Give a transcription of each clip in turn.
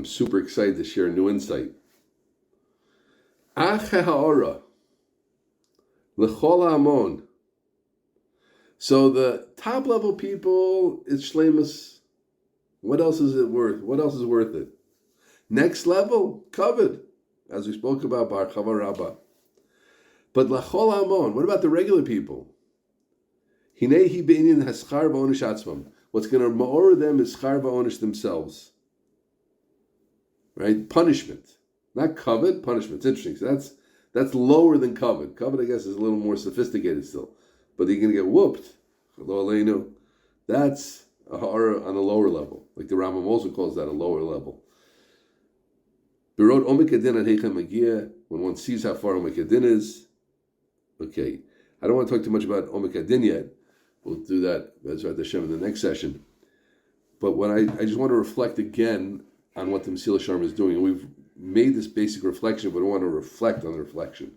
I'm super excited to share a new insight. Ache ha'ora l'chol ha'amon. So the top level people, it's shleimus. What else is it worth? What else is worth it? Next level, covet, as we spoke about Bar Chava Rabbah. But l'chol ha'amon, what about the regular people? Hinehi be'inyan haschar v'onish atzmam. What's going to ma'or them is schar v'onish themselves. Right? Punishment. Not covet, punishment. It's interesting. So that's lower than covet. Covet, I guess, is a little more sophisticated still. But you're going to get whooped. That's a horror on a lower level. Like the Rambam also calls that a lower level. When one sees how far Omek Adin is. Okay. I don't want to talk too much about Omek Adin yet. We'll do that, Bezrat Hashem, in the next session. But what I just want to reflect again on what the Mesilas Yesharim is doing. And we've made this basic reflection, but I want to reflect on the reflection.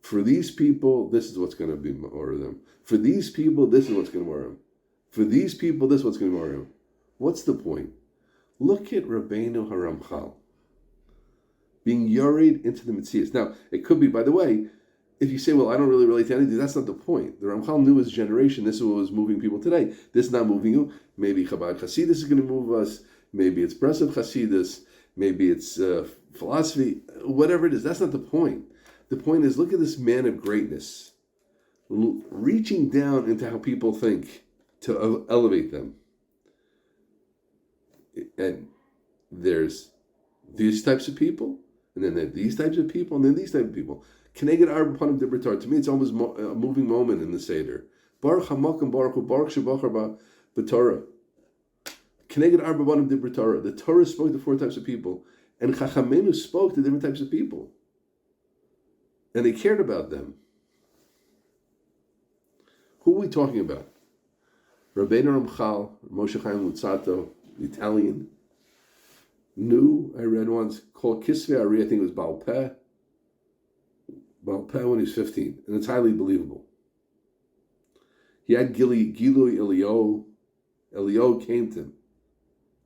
For these people, this is what's going to be more of them. For these people, this is what's going to more of them. For these people, this is what's going to be more of them. What's the point? Look at Rabbeinu HaRamchal being yoried into the Metzias. Now, it could be, by the way, if you say, well, I don't really relate to anything, that's not the point. The Ramchal knew his generation, this is what was moving people today. This is not moving you. Maybe Chabad Hasidus is going to move us. Maybe it's Breslov Hasidus. Maybe it's philosophy. Whatever it is, that's not the point. The point is, look at this man of greatness, reaching down into how people think to elevate them. And there's these types of people, and then there are these types of people, and then these types of people. Keneged Arba Panim Dibratar. To me, it's almost a moving moment in the Seder. Baruch Hamakam Baruch Hu Baruch Shebachar B'Torah. Keneged Arba Panim Dibratar. The Torah spoke to four types of people, and Chachamenu spoke to different types of people, and they cared about them. Who are we talking about? Rabbeinu Ramchal, Moshe Chaim Luzzatto, Italian. I read once, called Kisvei Ari, I think it was Baal Peh when he was 15, and it's highly believable. He had Gilui Elio. Elio came to him.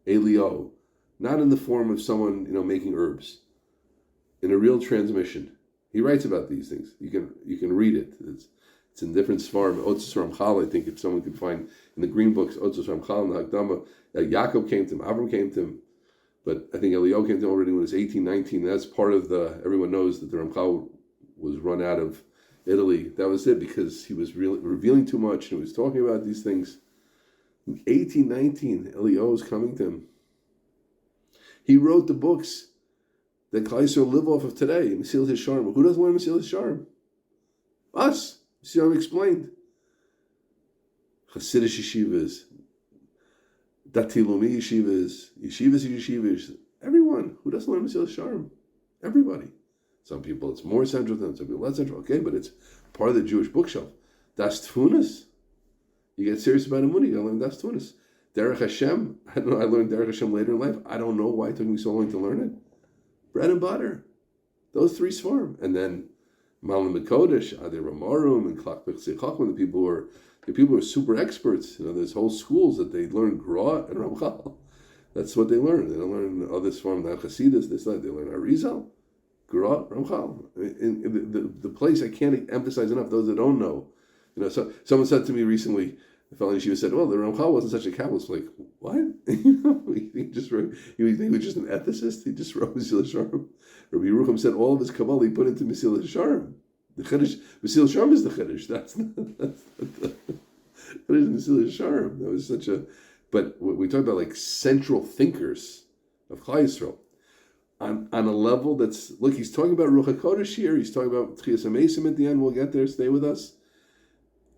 Elio. Not in the form of someone, making herbs. In a real transmission. He writes about these things. You can read it. It's in different svarim. Otzos Ramchal, I think, if someone could find in the green books, Otzos Ramchal and the Hakdama, Yaakov came to him, Avram came to him, but I think Elio came to him already when he was 18, 19. That's part of everyone knows that the Ramchal was run out of Italy. That was it, because he was revealing too much and he was talking about these things. 18, 19, Elio is coming to him. He wrote the books that Klal Yisrael live off of today, Mesilas Yesharim. Who doesn't learn Mesilas Yesharim? Us. See how I've explained. Hasidic yeshivas, Dati Lomi yeshivas, everyone. Who doesn't learn Mesilas Yesharim? Everybody. Some people it's more central than some people less central. Okay, but it's part of the Jewish bookshelf. Das Tfunas. You get serious about Emunah, you gotta learn Das Tfunas. Derech Hashem. I don't know. I learned Derech Hashem later in life. I don't know why it took me so long to learn it. Bread and butter. Those three svarim, and then Malam Kodesh, Adir Ramarum, and Klak Bechsei Chachman. The people who are super experts. There's whole schools that they learn Gra and Ramchal. That's what they learn. They don't learn other svarim, not Hasidus. This not. They learn Arizal. Gra, Ramchal. In the place I can't emphasize enough, those that don't know. So someone said to me recently, the fellow in Yeshiva said, well, the Ramchal wasn't such a Kabbalist. Like, what? He just wrote, he was just an ethicist. He just wrote Mesilas Yesharim. Rabbi Yerucham said all of his Kabbalah he put into Mesilas Yesharim. The Chiddush, Mesilas Yesharim is the Chiddush. That's not the Mesilas Yesharim. That was such a, but we talk about like central thinkers of Klal Yisrael. On a level that's, look, he's talking about Ruach HaKodesh here, he's talking about Tchias HaMesim at the end, we'll get there, stay with us.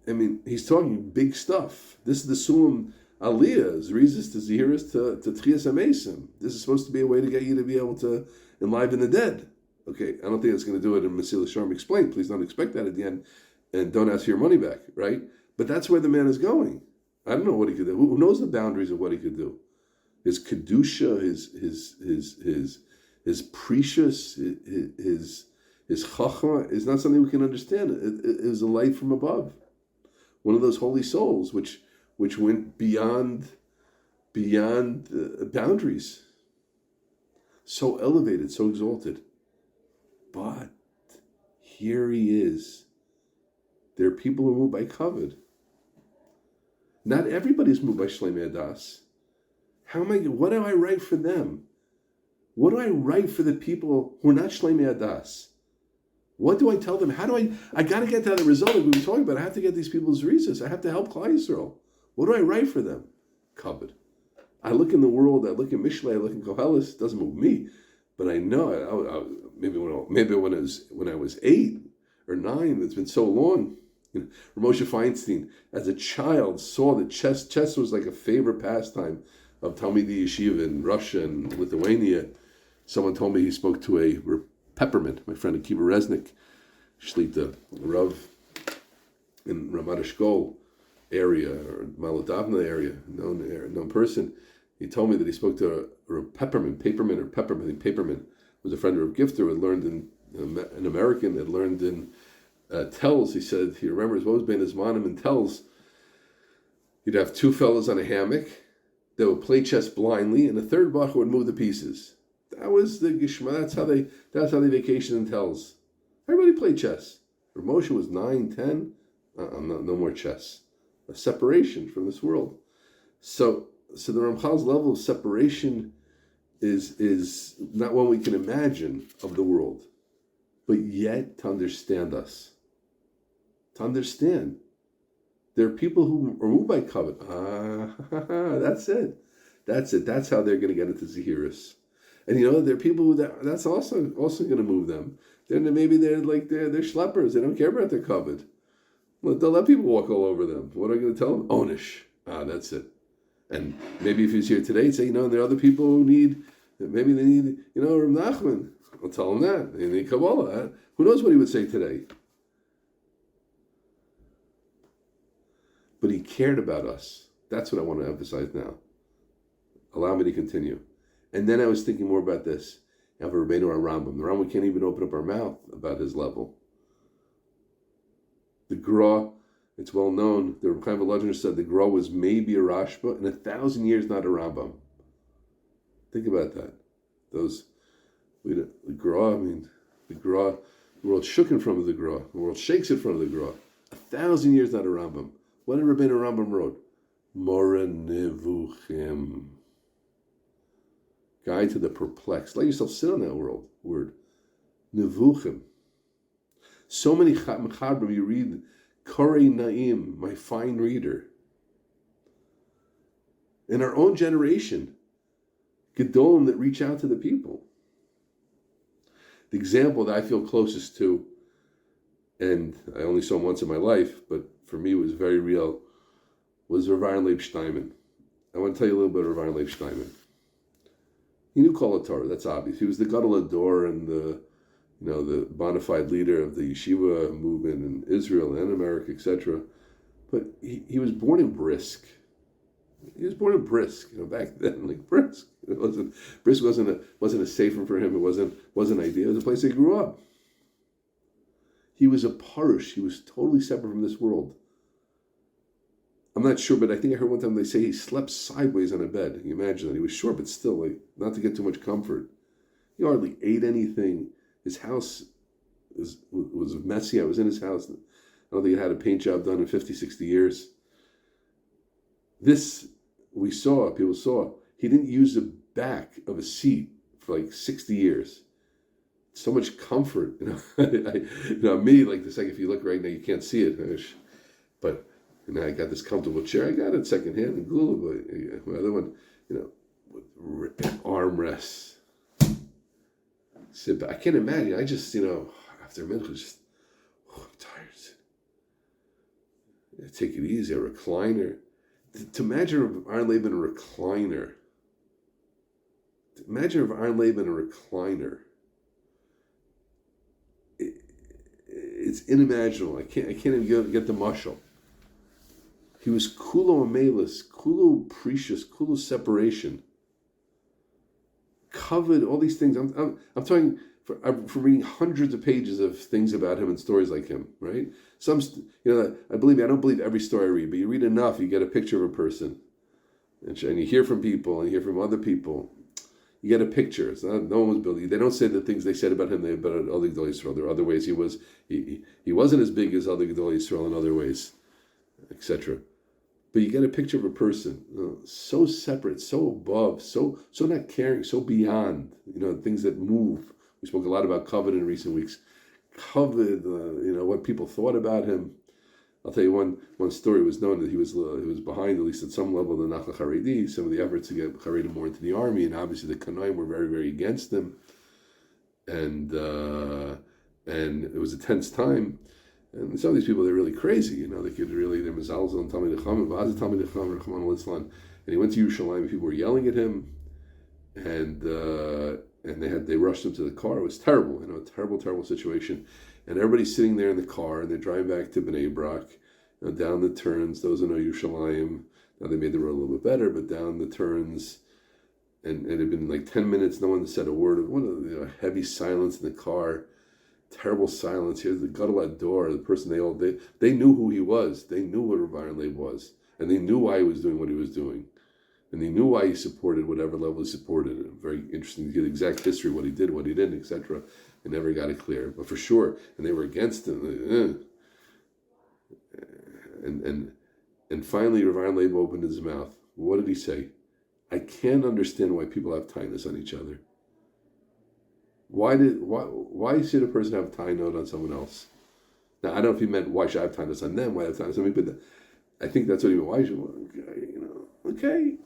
I mean, he's talking big stuff. This is the Sulam Aliyah, Zrizis to Zehiris to Tchias HaMesim. This is supposed to be a way to get you to be able to enliven the dead. Okay, I don't think it's going to do it in Mesilas Yesharim explained. Please don't expect that at the end, and don't ask for your money back, right? But that's where the man is going. I don't know what he could do. Who knows the boundaries of what he could do? His Kedusha, his precious, his chachma is not something we can understand. It is a light from above. One of those holy souls which went beyond beyond boundaries. So elevated, so exalted. But here he is. There are people who move by kavod. Not everybody's moved by Shleimei Adas. What do I write for them? What do I write for the people who are not Shleimei Adas? What do I tell them? I got to get to the result that we were talking about. I have to get these people's reasons. I have to help Klal Yisrael. What do I write for them? Kavod. I look in the world, I look in Mishlei, I look in Koheles, it doesn't move me. But I know, maybe when I was 8 or 9, it's been so long. Moshe Feinstein, as a child, saw that chess was like a favorite pastime of Talmidei Yeshiva in Russia and Lithuania. Someone told me he spoke to a Peppermint, my friend Akiva Resnick, Shlita, Rav in Ramat Eshkol area, or Malodavna area, known person. He told me that he spoke to a Peppermint was a friend of Gifter who had learned an American, had learned in Tells. He said he remembers what was being his manim in Tells. You'd have 2 fellows on a hammock that would play chess blindly, and a third bacher would move the pieces. That was the Gishma. That's how they vacationed in Tells. Everybody played chess. Moshe was 9, 10. No more chess. A separation from this world. So the Ramchal's level of separation is not one we can imagine of the world, but yet to understand us. To understand. There are people who are moved by kavod. That's it. That's how they're going to get into Zehirus. And there are people who that's also going to move them. Then maybe they're schleppers. They don't care about their kavod. They'll let people walk all over them. What are I going to tell them? Onish. That's it. And maybe if he's here today, he'd say, there are other people who need, maybe they need, Rav Nachman. I'll tell him that. They need Kabbalah. Who knows what he would say today? But he cared about us. That's what I want to emphasize now. Allow me to continue. And then I was thinking more about this. You have a Rabbeinu or a Rambam. The Rambam can't even open up our mouth about his level. The Gra, it's well known, the Rabbeim Volodya said the Gra was maybe a Rashba, in 1,000 years not a Rambam. Think about that. The Gra, the world shook in front of the Gra. The world shakes in front of the Gra. 1,000 years not a Rambam. What did Rabbeinu Rambam wrote? Mora Nevuchim. Guide to the perplexed. Let yourself sit on that word. Nevuchim. So many Mechabrim, you read, Korei Naim, my fine reader. In our own generation, Gedolim that reach out to the people. The example that I feel closest to, and I only saw him once in my life, but for me it was very real, was Rav Aaron Leib Steinman. I want to tell you a little bit of Rav Aaron Leib Steinman. He knew Kol HaTorah, that's obvious. He was the Gadol Ador and the bona fide leader of the yeshiva movement in Israel and America, etc. But he was born in Brisk. He was born in Brisk, back then, Brisk. Brisk wasn't a safer for him. It wasn't ideal. It was a place he grew up. He was a parush. He was totally separate from this world. I'm not sure, but I think I heard one time they say he slept sideways on a bed. Can you imagine that? He was short, but still, not to get too much comfort. He hardly ate anything. His house was messy. I was in his house. I don't think he had a paint job done in 50, 60 years. This, people saw, he didn't use the back of a seat for 60 years. So much comfort, me, the second, if you look right now, you can't see it. But I got this comfortable chair. I got it secondhand in Gula, but my other one, with armrests. Sit back. I can't imagine. I just, after a minute, I'm tired. Take it easy. A recliner. To imagine Aaron Leib in a recliner. Imagine Aaron Leib in a recliner. It's inimaginable. I can't even get the mushal. He was kulo amelis, kulo precious, kulo separation. Covered all these things. I'm talking for reading hundreds of pages of things about him and stories like him, right? Some, I don't believe every story I read, but you read enough, you get a picture of a person. and you hear from people, and you hear from other people. You get a picture. It's not, no one was building. They don't say the things they said about him. They about other Gedolei Yisrael. There are other ways he wasn't as big as other Gedolei Yisrael in other ways, etc. But you get a picture of a person so separate, so above, so not caring, so beyond. Things that move. We spoke a lot about Kavod in recent weeks. Kavod, what people thought about him. I'll tell you one story. It was known that he was behind, at least at some level, the Nachal Haredi, some of the efforts to get Haredim more into the army, and obviously the Kanoim were very, very against him, and it was a tense time. And some of these people, they're really crazy. They could really, they're Mezalzel and Talmid Chacham, V'az Talmid Chacham, Rachman al-Islan. And he went to Yerushalayim, and people were yelling at him, and they rushed him to the car. It was terrible, a terrible situation. And everybody's sitting there in the car, and they're driving back to Bnei Brak, down the turns. Those who know Yerushalayim, now they made the road a little bit better, but down the turns, and it had been like 10 minutes. No one said a word. Heavy silence in the car, terrible silence. Here's the Gadol door. The person they knew who he was. They knew what Rabbeim Leib was, and they knew why he was doing what he was doing, and they knew why he supported whatever level he supported. Very interesting to get exact history, what he did, what he didn't, etc. They never got it clear, but for sure, and they were against him. And finally, Rabbeim Leib opened his mouth. What did he say? I can't understand why people have tightness on each other. Why should a person have a tie note on someone else? Now, I don't know if he meant why should I have tightness on them, why have tightness on me, but I think that's what he meant. Why should, okay.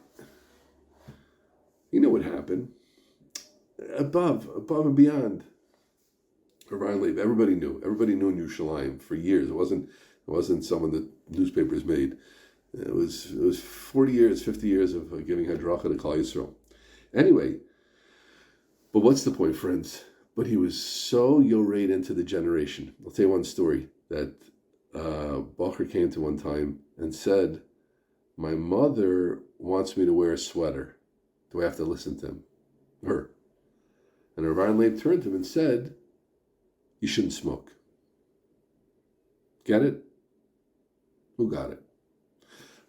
You know what happened. Above and beyond. Rabbeim Leib, everybody knew in Yerushalayim for years. It wasn't someone that newspapers made. It was 40 years, 50 years of giving hadracha to Klal Yisrael. Anyway, but what's the point, friends? But he was so yored into the generation. I'll tell you one story that Bacher came to one time and said, my mother wants me to wear a sweater. Do I have to listen to her? And Rabbeim Leib turned to him and said, you shouldn't smoke. Get it? Who got it?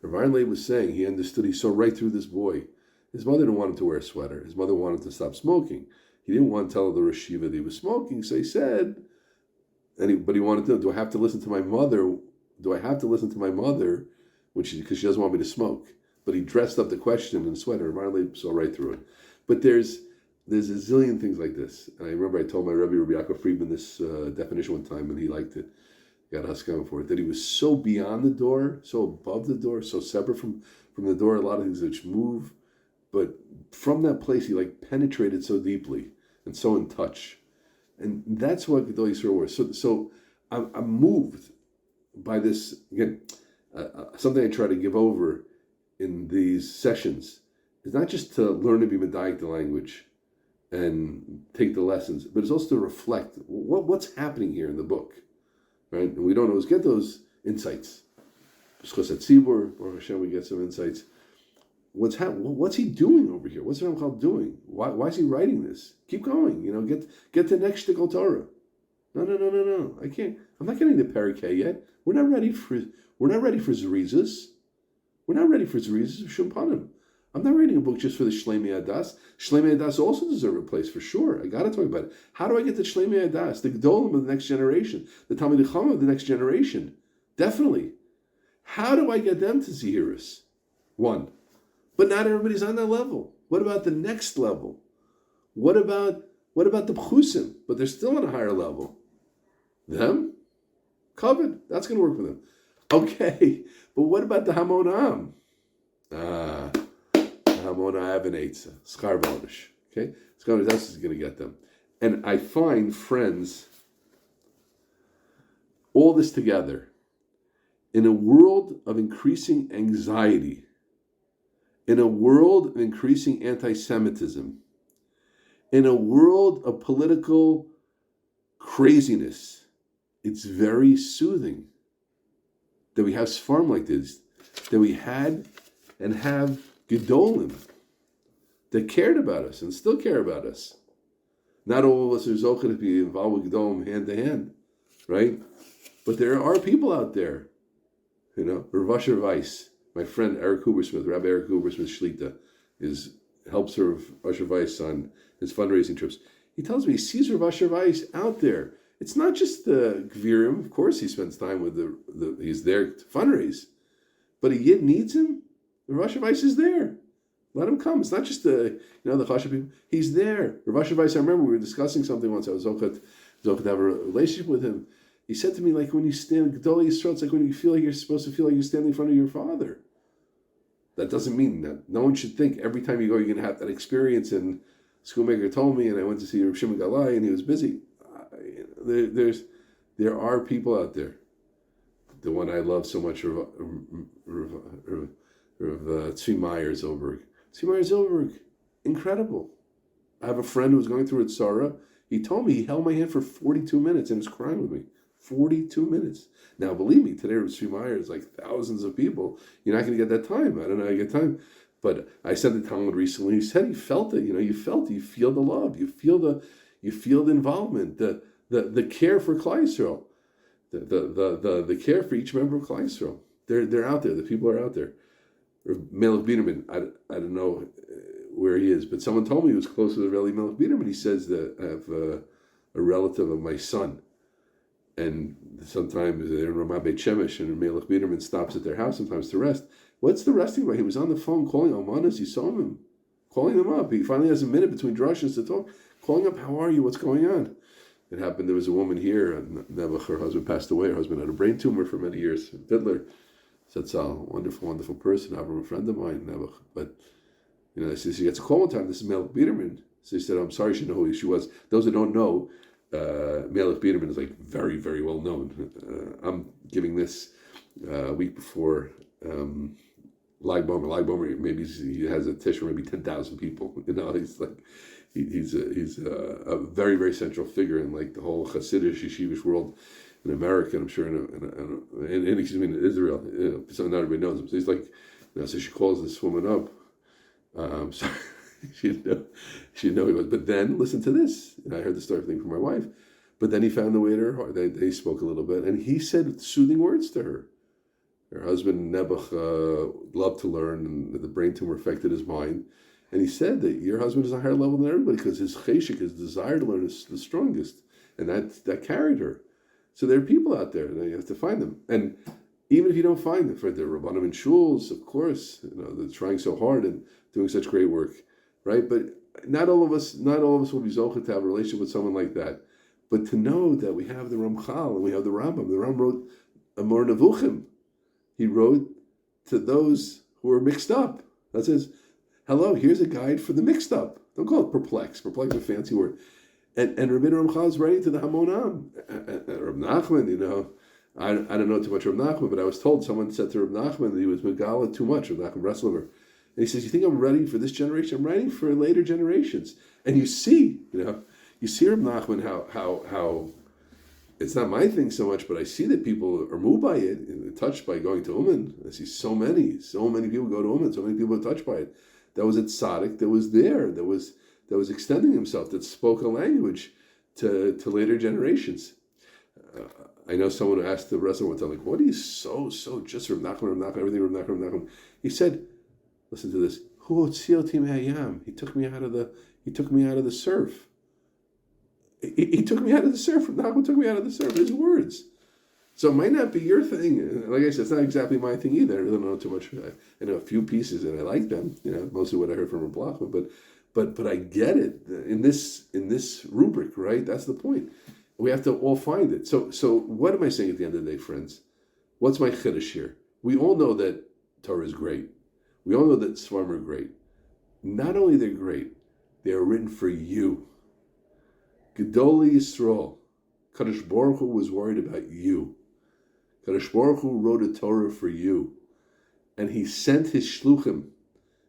Rabbeim Leib was saying he understood, he saw right through this boy. His mother didn't want him to wear a sweater. His mother wanted to stop smoking. He didn't want to tell the Rosh Yeshiva that he was smoking, so he said, but he wanted to know, do I have to listen to my mother? Because she doesn't want me to smoke. But he dressed up the question in a sweater. Rabbeim Leib saw right through it. But there's a zillion things like this. And I remember I told my Rebbe, Rabbi Yaakov Friedman, this definition one time, and he liked it. Got Haskam for it. That he was so beyond the door, so above the door, so separate from the door, a lot of things which move. But from that place, he penetrated so deeply and so in touch. And that's what Gedolei Yisrael was. So I'm moved by this. Again, something I try to give over in these sessions is not just to learn to be medayik the language and take the lessons, but it's also to reflect what's happening here in the book, right? And we don't always get those insights. Because at Tzibur, or Hashem, we get some insights. What's he doing over here? What's Ramchal doing? Why is he writing this? Keep going. Get to next shtickle Torah. No. I can't. I'm not getting to Perek yet. We're not ready for Zerizas. We're not ready for Zerizas of Shumpanim. I'm not writing a book just for the Shleimei Adas. Shleimei Adas also deserve a place for sure. I got to talk about it. How do I get to Shleimei Adas, the Gedolim of the next generation, the Talmidei Chacham of the next generation? Definitely. How do I get them to Zehiris? One. But not everybody's on that level. What about the next level? What about the Pchusim? But they're still on a higher level. Them? Kavod. That's going to work for them. Okay. But what about the Hamonam? Hamona Avin Eitza. Schar Balish. Okay? That's what's going to get them. And I find, friends, all this together, in a world of increasing anxiety, in a world of increasing anti-Semitism, in a world of political craziness, it's very soothing that we have Sfarim like this, that we had and have Gedolim that cared about us and still care about us. Not all of us are zocheh to be involved with Gedolim hand to hand, right? But there are people out there, Rav Asher Weiss, My friend Eric Hubersmith, Rabbi Eric Hubersmith Shlita, helps Rav Asher Weiss on his fundraising trips. He tells me he sees Rav Asher Weiss out there. It's not just the Gvirim. Of course, he spends time with he's there to fundraise. But a Yid needs him. Rav Asher Weiss is there. Let him come. It's not just the Chashav people. He's there. Rav Asher Weiss, I remember we were discussing something once. I was Zochet to have a relationship with him. He said to me, like when you stand, Gedolei Yisrael, it's like when you feel like you're supposed to feel like you're standing in front of your father. That doesn't mean that no one should think every time you go you're going to have that experience. And Schoolmaker told me, and I went to see Rav Shimon Galai, and he was busy. There are people out there. The one I love so much, Rav Tzvi Meyer Zilberg. Tzvi Meyer Zilberg, incredible. I have a friend who was going through it, Sarah. He told me he held my hand for 42 minutes and was crying with me. 42 minutes. Now, believe me, today Rav Tzvi Meyer is like thousands of people. You're not going to get that time. I don't know how you get time. But I said to Talmud recently, he said he felt it. You feel the love. You feel the involvement, the care for Klal Yisrael, the care for each member of Klal Yisrael. They're out there. The people are out there. Melech Biderman, I don't know where he is, but someone told me he was close to the Reli Melech Biderman. He says that I have a relative of my son, and sometimes they're in Ramat Beit Shemesh, and Melech Biderman stops at their house sometimes to rest. What's the resting about? He was on the phone calling Almanas. He saw him, calling them up. He finally has a minute between drushes to talk, calling up, how are you? What's going on? It happened, there was a woman here, and Nebuch, her husband passed away. Her husband had a brain tumor for many years. Fiddler. Zatzal, wonderful, wonderful person. I'm a friend of mine, Nebuch. But, she gets a call one time. This is Melech Biderman. So he said, I'm sorry she didn't know who she was. Those that don't know, Melech Biderman is like very, very well known. I'm giving this a week before Lag Bomer. Lag Bomer, maybe he has a tish for maybe 10,000 people. He's like, he's a very, very central figure in like the whole Hasidic yeshivish world in America, I'm sure in Israel. So not everybody knows him. So he's like, so she calls this woman up. Sorry, she didn't know he was. But then listen to this. And I heard the story thing from my wife. But then he found the way to her heart. They spoke a little bit, and he said soothing words to her. Her husband Nebuch loved to learn, and the brain tumor affected his mind. And he said that your husband is on a higher level than everybody because his cheshik, his desire to learn, is the strongest, and that carried her. So there are people out there, and you have to find them. And even if you don't find them, for the Rabbanim and Shuls, of course, they're trying so hard and doing such great work, right? But not all of us will be zocheh to have a relationship with someone like that. But to know that we have the Ramchal and we have the Rambam. The Rambam wrote Amor Nevuchim. He wrote to those who are mixed up. That says, hello, here's a guide for the mixed up. Don't call it perplexed. Perplexed is a fancy word. And Rabbeinu Ramchal is writing to the Hamonam. Reb Nachman, I don't know too much of Reb Nachman, but I was told, someone said to Reb Nachman that he was Megala too much, Reb Nachman Breslover. And he says, you think I'm ready for this generation? I'm writing for later generations. And you see Reb Nachman, how it's not my thing so much, but I see that people are moved by it and touched by going to Uman. I see so many people go to Uman, so many people are touched by it. That was at Tzaddik, that was there, that was extending himself, that spoke a language to later generations. I know someone who asked the restaurant one time, like, what are you so just Reb Nachman, everything Reb Nachman. He said, listen to this, Hu otzioti me'ayam. He took me out of the surf. He took me out of the surf. Reb Nachman took me out of the surf. His words. So it might not be your thing. Like I said, it's not exactly my thing either. I really don't know too much. I know a few pieces and I like them. Mostly what I heard from Reb Nachman, but I get it in this rubric, right? That's the point. We have to all find it. So what am I saying at the end of the day, friends? What's my chiddush here? We all know that Torah is great. We all know that Svarim are great. Not only they're great, they are written for you. Gedolei Yisrael. Kadosh Baruch Hu was worried about you. Kadosh Baruch Hu wrote a Torah for you. And he sent his shluchim,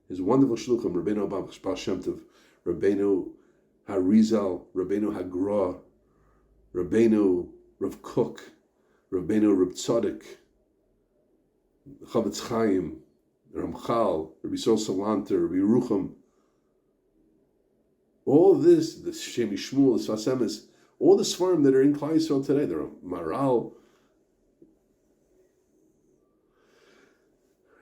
his wonderful shluchim, Rabbeinu Baal Shem Tov, Rabbeinu Harizal, Rabbeinu Hagra, Rabbeinu Rav Kook, Rabbeinu Reb Tzadok, Chavetz Chaim, Ramchal, Rabbi Yisrael Salanter, Rabbi Yerucham. All this, the Shem Yishmuel, the Sfas Emes, all the Svarim that are in Klal Yisrael today, they're Maral,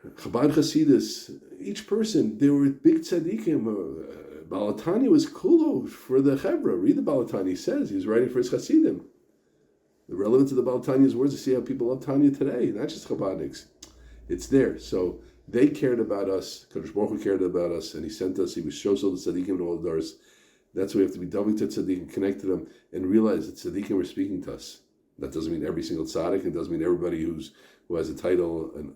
Chabad Hasidus, each person, they were big tzaddikim. Balatani was kulo for the Chevra. Read the Balatani. He says he was writing for his Hasidim. The relevance of the Balatani's words to see how people love Tanya today, not just Chabadniks. It's there. So they cared about us. Kadosh Baruch Hu cared about us, and he sent us. He was shosel the tzaddikim and all the doors. That's why we have to be double to tzaddikim, connect to them, and realize that tzaddikim were speaking to us. That doesn't mean every single tzaddik. It doesn't mean everybody who has a title and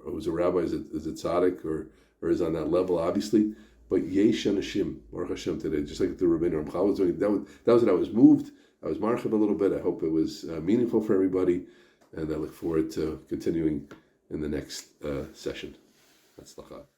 who's a rabbi is a tzaddik or is on that level, obviously. But yesh anashim, Baruch Hashem today, just like the Rabbeinu Ramchal was doing. That was what I was moved. I was marchab a little bit. I hope it was meaningful for everybody, and I look forward to continuing in the next session. That's Hatzlacha.